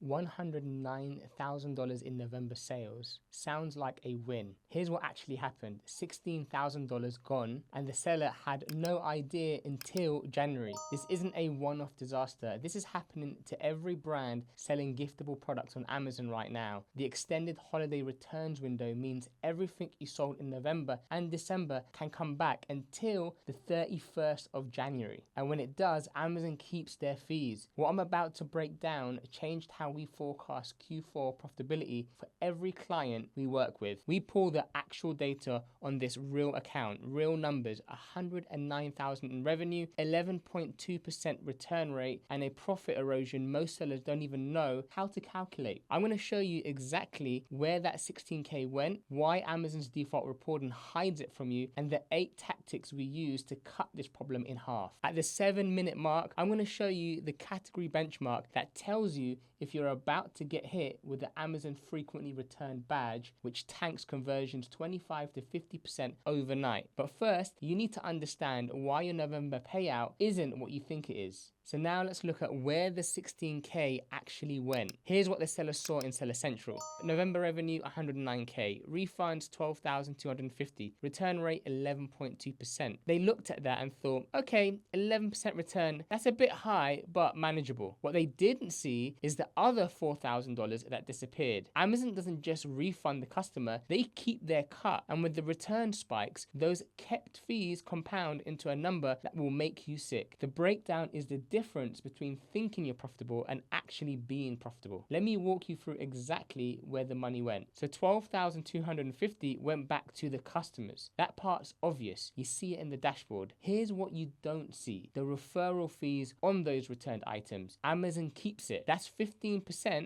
$109,000 in November sales sounds like a win. Here's what actually happened. $16,000 gone, and the seller had no idea until January. This isn't a one-off disaster. This is happening to every brand selling giftable products on Amazon right now. The extended holiday returns window means everything you sold in November and December can come back until the 31st of January. And when it does, Amazon keeps their fees. What I'm about to break down changed how we forecast Q4 profitability for every client we work with. We pull the actual data on this real account, real numbers, 109,000 in revenue, 11.2% return rate, and a profit erosion most sellers don't even know how to calculate. I'm going to show you exactly where that 16K went, why Amazon's default reporting hides it from you, and the 8 tactics we use to cut this problem in half. At the 7-minute mark, I'm going to show you the category benchmark that tells you if you're about to get hit with the Amazon frequently returned badge, which tanks conversions 25 to 50% overnight. But first, you need to understand why your November payout isn't what you think it is. So now let's look at where the 16K actually went. Here's what the seller saw in Seller Central. November revenue, 109K. Refunds, 12,250. Return rate, 11.2%. They looked at that and thought, okay, 11% return, that's a bit high, but manageable. What they didn't see is the other $4,000 that disappeared. Amazon doesn't just refund the customer, they keep their cut. And with the return spikes, those kept fees compound into a number that will make you sick. The breakdown is the difference between thinking you're profitable and actually being profitable. Let me walk you through exactly where the money went. So 12,250 went back to the customers. That part's obvious. You see it in the dashboard. Here's what you don't see. The referral fees on those returned items. Amazon keeps it. That's 15%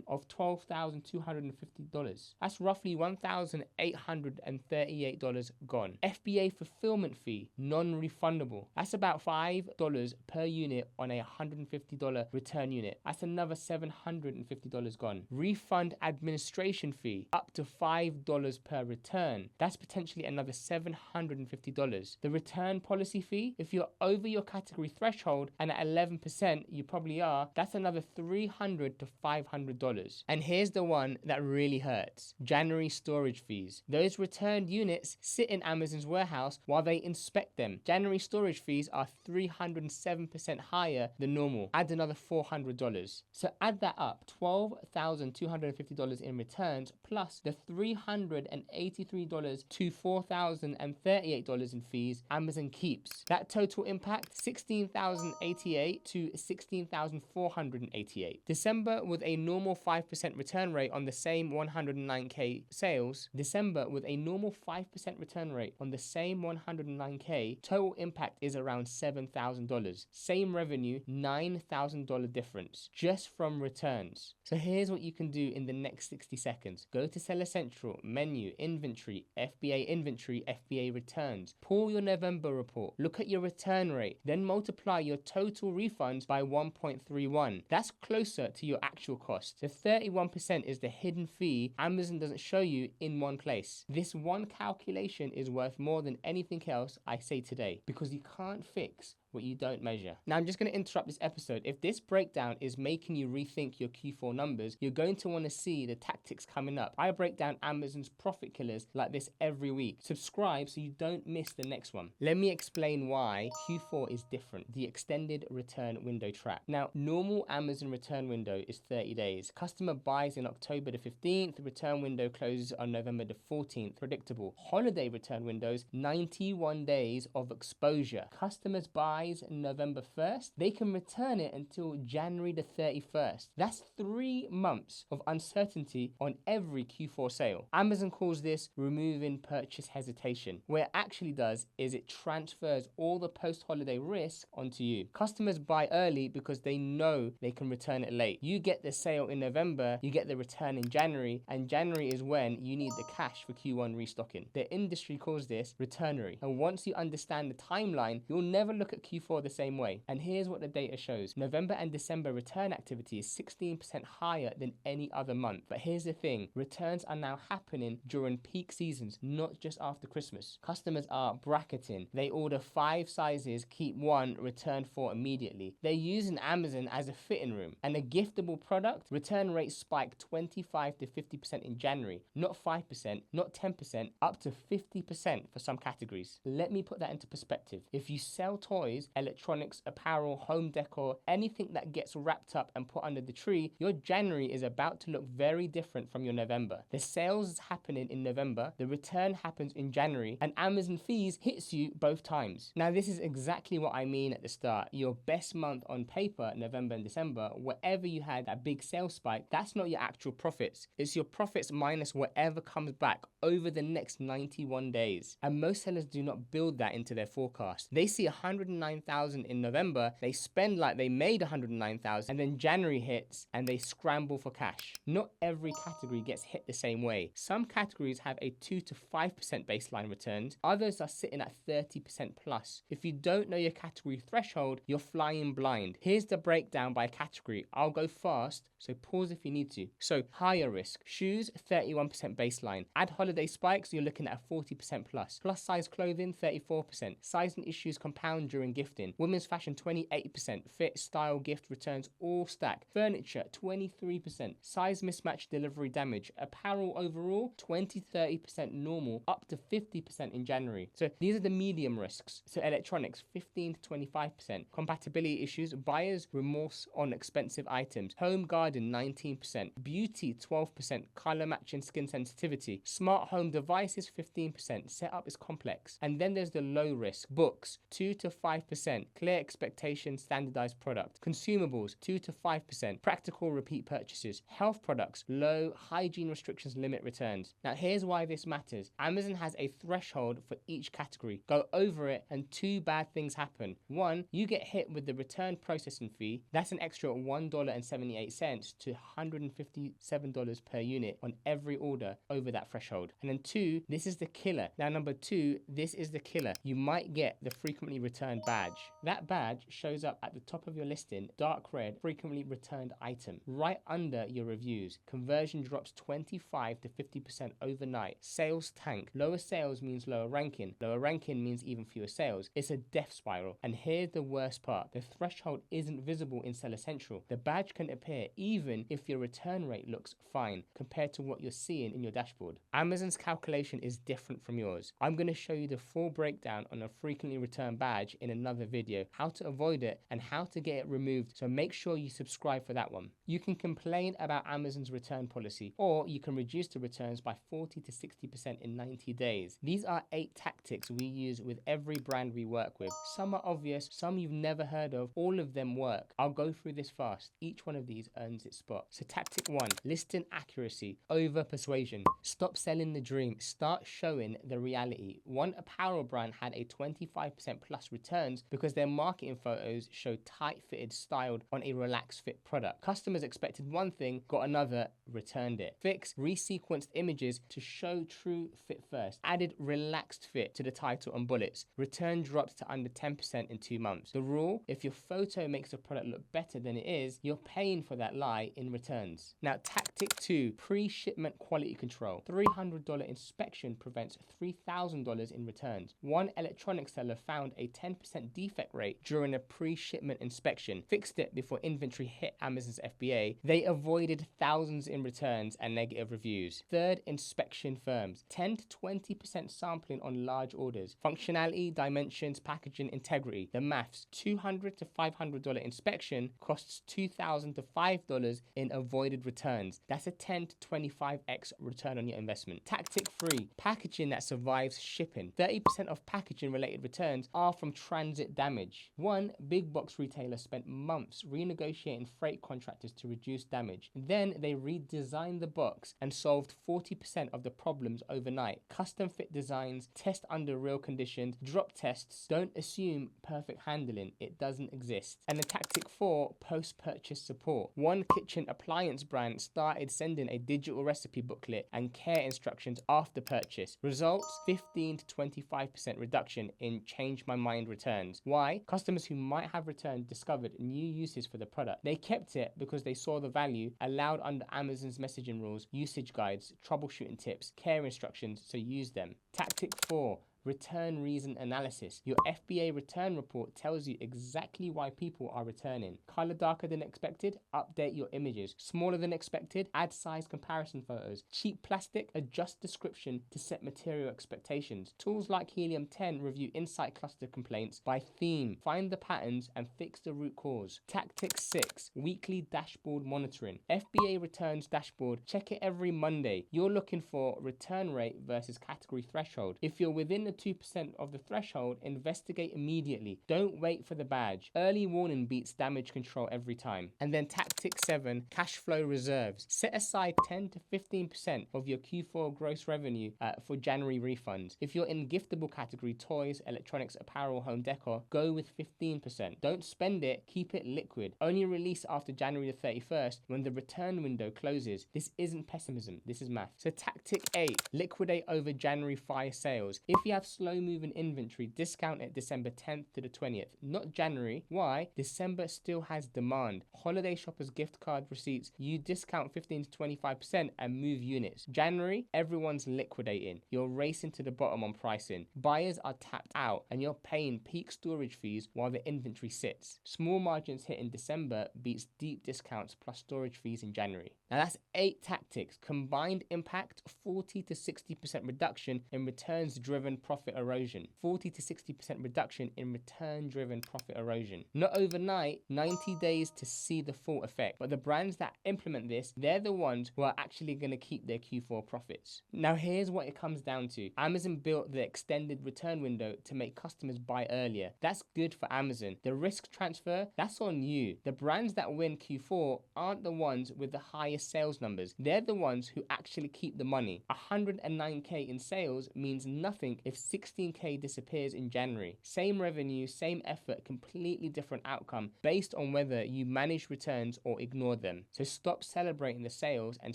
of $12,250. That's roughly $1,838 gone. FBA fulfillment fee, non-refundable. That's about $5 per unit on a $150 return unit. That's another $750 gone. Refund administration fee, up to $5 per return. That's potentially another $750. The return policy fee, if you're over your category threshold, and at 11%, you probably are, that's another $300 to $500. And here's the one that really hurts. January storage fees. Those returned units sit in Amazon's warehouse while they inspect them. January storage fees are 307% higher than normal. Add another $400. So add that up, $12,250 in returns plus the $383 to $4,038 in fees Amazon keeps. That total impact, $16,088 to $16,488. December with a normal 5% return rate on the same 109K sales. December with a normal 5% return rate on the same 109K, total impact is around $7,000. Same revenue, $9,000 difference just from returns. So here's what you can do in the next 60 seconds. Go to Seller Central, menu, inventory, FBA returns. Pull your November report. Look at your return rate. Then multiply your total refunds by 1.31. That's closer to your actual cost. The 31% is the hidden fee Amazon doesn't show you in one place. This one calculation is worth more than anything else I say today, because you can't fix what you don't measure. Now I'm just going to interrupt this episode. If this breakdown is making you rethink your Q4 numbers, you're going to want to see the tactics coming up. I break down Amazon's profit killers like this every week. Subscribe so you don't miss the next one. Let me explain why Q4 is different. The extended return window trap. Now, normal Amazon return window is 30 days. Customer buys in October the 15th, return window closes on November the 14th. Predictable. Holiday return windows, 91 days of exposure. Customers buy November 1st, they can return it until January the 31st. That's 3 months of uncertainty on every Q4 sale. Amazon calls this removing purchase hesitation. What it actually does is it transfers all the post-holiday risk onto you. Customers buy early because they know they can return it late. You get the sale in November, you get the return in January, and January is when you need the cash for Q1 restocking. The industry calls this Returnuary. And once you understand the timeline, you'll never look at Q4 Q4 the same way. And here's what the data shows. November and December return activity is 16% higher than any other month. But here's the thing, returns are now happening during peak seasons, not just after Christmas. Customers are bracketing. They order 5 sizes, keep 1, return 4 immediately. They're using Amazon as a fitting room. And a giftable product, return rates spike 25 to 50% in January. Not 5%, not 10%, up to 50% for some categories. Let me put that into perspective. If you sell toys, electronics, apparel, home decor, anything that gets wrapped up and put under the tree, your January is about to look very different from your November. The sales is happening in November, the return happens in January, and Amazon fees hits you both times. Now, this is exactly what I mean at the start. Your best month on paper, November and December, wherever you had that big sales spike, that's not your actual profits. It's your profits minus whatever comes back over the next 91 days. And most sellers do not build that into their forecast. They see 109,000 in November, they spend like they made 109,000, and then January hits and they scramble for cash. Not every category gets hit the same way. Some categories have a 2 to 5% baseline returns, others are sitting at 30% plus. If you don't know your category threshold, you're flying blind. Here's the breakdown by category. I'll go fast, so pause if you need to. So higher risk, shoes 31% baseline. Add holiday spikes, you're looking at a 40% plus. Plus size clothing 34%. Sizing issues compound during gifting. Women's fashion 28%. Fit, style, gift returns all stack. Furniture 23%. Size mismatch, delivery damage. Apparel overall 20-30% normal, up to 50% in January. So these are the medium risks. So electronics 15 to 25%. Compatibility issues, buyers remorse on expensive items. Home garden 19%. Beauty 12%. Color matching skin sensitivity. Smart home devices 15%. Setup is complex. And then there's the low risk. Books 2 to 5%. Clear expectation, standardized product. Consumables 2 to 5%. Practical repeat purchases. Health products low. Hygiene restrictions limit returns. Now here's why this matters. Amazon has a threshold for each category. Go over it and 2 bad things happen. 1, you get hit with the return processing fee. That's an extra $1.78 to $157 per unit on every order over that threshold. And then 2, this is the killer. Now number 2, this is the killer. You might get the frequently returned badge. That badge shows up at the top of your listing, dark red, frequently returned item, right under your reviews. Conversion drops 25 to 50% overnight. Sales tank. Lower sales means lower ranking. Lower ranking means even fewer sales. It's a death spiral. And here's the worst part. The threshold isn't visible in Seller Central. The badge can appear even if your return rate looks fine compared to what you're seeing in your dashboard. Amazon's calculation is different from yours. I'm going to show you the full breakdown on a frequently returned badge in another video, how to avoid it and how to get it removed, so make sure you subscribe for that one. You can complain about Amazon's return policy, or you can reduce the returns by 40 to 60% in 90 days. These are 8 tactics we use with every brand we work with. Some are obvious, some you've never heard of, all of them work. I'll go through this fast. Each one of these earns its spot. So tactic 1, listing accuracy over persuasion. Stop selling the dream, start showing the reality. One apparel brand had a 25% plus returns because their marketing photos showed tight-fitted, styled on a relaxed fit product. Customers expected one thing, got another, returned it. Fix resequenced images to show true fit first. Added relaxed fit to the title and bullets. Return dropped to under 10% in 2 months. The rule, if your photo makes a product look better than it is, you're paying for that lie in returns. Now, tactic 2, pre-shipment quality control. $300 inspection prevents $3,000 in returns. One electronics seller found a 10% defect rate during a pre-shipment inspection, fixed it before inventory hit Amazon's FBA. They avoided thousands in returns and negative reviews. Third, inspection firms. 10 to 20% sampling on large orders. Functionality, dimensions, packaging, integrity. The maths, $200 to $500 inspection costs $2,000 to $5 in avoided returns. That's a 10 to 25x return on your investment. Tactic 3, packaging that survives shipping. 30% of packaging related returns are from transit damage. One big box retailer spent months renegotiating freight contractors to reduce damage. Then they redesigned the box and solved 40% of the problems overnight. Custom fit designs, test under real conditions, drop tests. Don't assume perfect handling. It doesn't exist. And the tactic 4, post-purchase support. One kitchen appliance brand started sending a digital recipe booklet and care instructions after purchase. Results, 15 to 25% reduction in change my mind returns. returns. Why? Customers who might have returned discovered new uses for the product. They kept it because they saw the value, allowed under Amazon's messaging rules, usage guides, troubleshooting tips, care instructions, so use them. Tactic 4. Return reason analysis. Your FBA return report tells you exactly why people are returning. Color darker than expected? Update your images. Smaller than expected? Add size comparison photos. Cheap plastic? Adjust description to set material expectations. Tools like Helium 10 review insight cluster complaints by theme. Find the patterns and fix the root cause. Tactic 6. Weekly dashboard monitoring. FBA returns dashboard. Check it every Monday. You're looking for return rate versus category threshold. If you're within the 2% of the threshold, investigate immediately. Don't wait for the badge. Early warning beats damage control every time. And then tactic 7, cash flow reserves. Set aside 10 to 15% of your Q4 gross revenue for January refunds. If you're in giftable category, toys, electronics, apparel, home decor, go with 15%. Don't spend it, keep it liquid. Only release after January the 31st when the return window closes. This isn't pessimism, this is math. So tactic 8, liquidate over January fire sales. If you have slow moving inventory, discount it December 10th to the 20th, not January. Why? December still has demand. Holiday shoppers gift card receipts, you discount 15 to 25% and move units. January, everyone's liquidating. You're racing to the bottom on pricing. Buyers are tapped out and you're paying peak storage fees while the inventory sits. Small margins hit in December beats deep discounts plus storage fees in January. Now that's 8 tactics. Combined impact, 40 to 60% reduction in returns driven profit erosion. 40 to 60% reduction in return driven profit erosion. Not overnight, 90 days to see the full effect. But the brands that implement this, they're the ones who are actually going to keep their Q4 profits. Now here's what it comes down to. Amazon built the extended return window to make customers buy earlier. That's good for Amazon. The risk transfer, that's on you. The brands that win Q4 aren't the ones with the highest sales numbers. They're the ones who actually keep the money. 109k in sales means nothing if 16k disappears in January. Same revenue, same effort, completely different outcome based on whether you manage returns or ignore them. So stop celebrating the sales and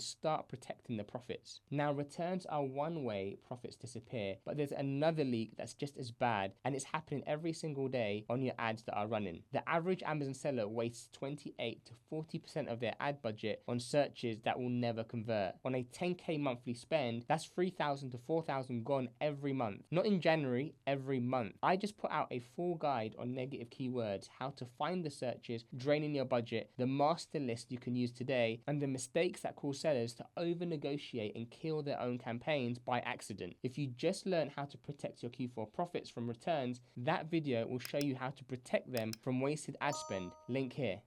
start protecting the profits. Now returns are one way profits disappear, but there's another leak that's just as bad, and it's happening every single day on your ads that are running. The average Amazon seller wastes 28 to 40% of their ad budget on searches that will never convert. On a 10k monthly spend, that's 3,000 to 4,000 gone every month. Not in January, every month. I just put out a full guide on negative keywords, how to find the searches, draining your budget, the master list you can use today, and the mistakes that cause sellers to over negotiate and kill their own campaigns by accident. If you just learn how to protect your Q4 profits from returns, that video will show you how to protect them from wasted ad spend. Link here.